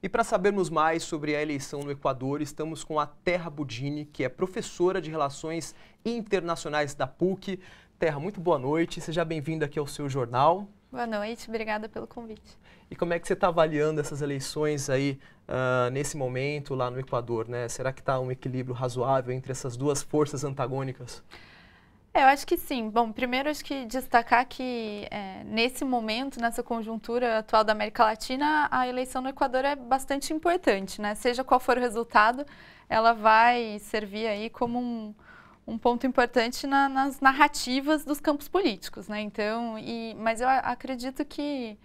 E para sabermos mais sobre a eleição no Equador, estamos com a Terra Budini, que é professora de Relações Internacionais da PUC. Terra, muito boa noite, seja bem-vinda aqui ao seu jornal. Boa noite, obrigada pelo convite. E como é que você está avaliando essas eleições aí nesse momento lá no Equador, né? Será que está um equilíbrio razoável entre essas duas forças antagônicas? Eu acho que sim. Bom, primeiro acho que destacar que nesse momento, nessa conjuntura atual da América Latina, a eleição no Equador é bastante importante, né? Seja qual for o resultado, ela vai servir aí como um ponto importante nas narrativas dos campos políticos, né? Então, mas eu acredito que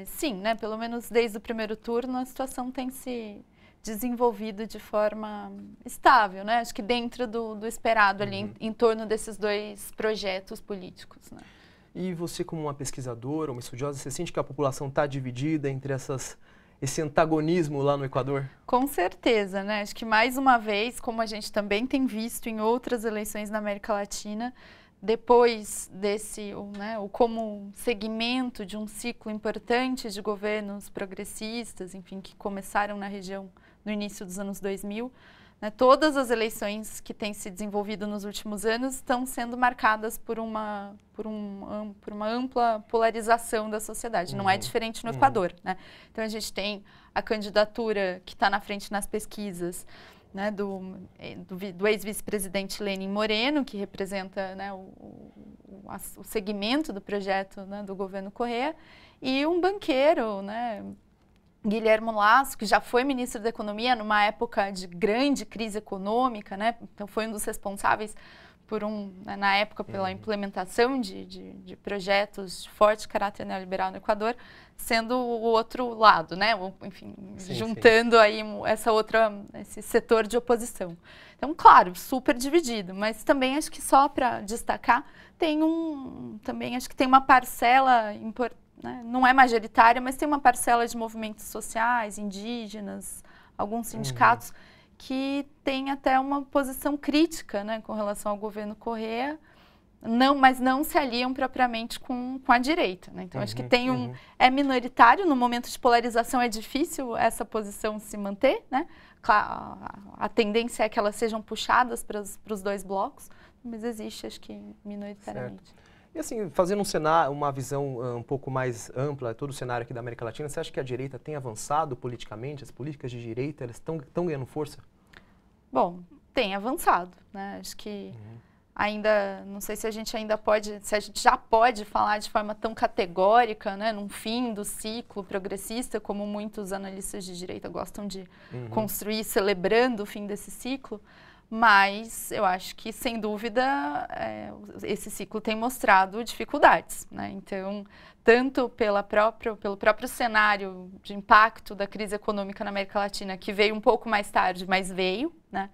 sim, né? Pelo menos desde o primeiro turno a situação tem se desenvolvido de forma estável, né? Acho que dentro do esperado ali, em torno desses dois projetos políticos, né? E você, como uma pesquisadora, uma estudiosa, você sente que a população está dividida entre esse antagonismo lá no Equador? Com certeza, né? Acho que mais uma vez, como a gente também tem visto em outras eleições na América Latina, depois desse, como segmento de um ciclo importante de governos progressistas, enfim, que começaram na região no início dos anos 2000, né, todas as eleições que têm se desenvolvido nos últimos anos estão sendo marcadas por uma ampla polarização da sociedade. Não é diferente no Equador, né? Então a gente tem a candidatura que está na frente nas pesquisas, né, do ex-vice-presidente Lenin Moreno, que representa, né, o segmento do projeto, né, do governo Correa, e um banqueiro, né, Guilherme Lasso, que já foi ministro da Economia numa época de grande crise econômica, né, então foi um dos responsáveis na época pela implementação de projetos de forte caráter neoliberal no Equador, sendo o outro lado, né? Enfim, juntando aí esse setor de oposição. Então, claro, super dividido, mas também acho que só para destacar, também acho que tem uma parcela importante, né? Não é majoritária, mas tem uma parcela de movimentos sociais, indígenas, alguns sindicatos, que tem até uma posição crítica, né, com relação ao governo Correa, mas não se aliam propriamente com a direita, né? Então acho que tem é minoritário, no momento de polarização é difícil essa posição se manter, né? A tendência é que elas sejam puxadas para os dois blocos, mas existe, acho que, minoritariamente. Certo. E assim, fazendo uma visão um pouco mais ampla, todo o cenário aqui da América Latina, você acha que a direita tem avançado politicamente? As políticas de direita, elas estão ganhando força? Bom, tem avançado, né? Acho que ainda, não sei se a gente já pode falar de forma tão categórica, né, num fim do ciclo progressista, como muitos analistas de direita gostam de construir, celebrando o fim desse ciclo. Mas eu acho que, sem dúvida, esse ciclo tem mostrado dificuldades, né? Então, tanto pelo próprio cenário de impacto da crise econômica na América Latina, que veio um pouco mais tarde, mas veio, né?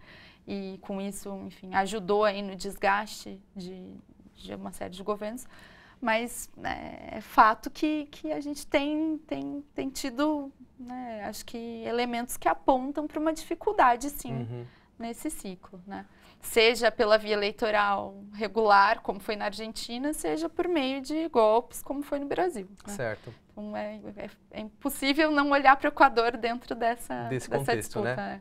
E com isso, enfim, ajudou aí no desgaste de uma série de governos. Mas é fato que a gente tem tido, né, acho que elementos que apontam para uma dificuldade, sim, nesse ciclo, né? Seja pela via eleitoral regular, como foi na Argentina, seja por meio de golpes, como foi no Brasil, né? Certo. Então é impossível não olhar para o Equador dentro desse contexto, disputa, né?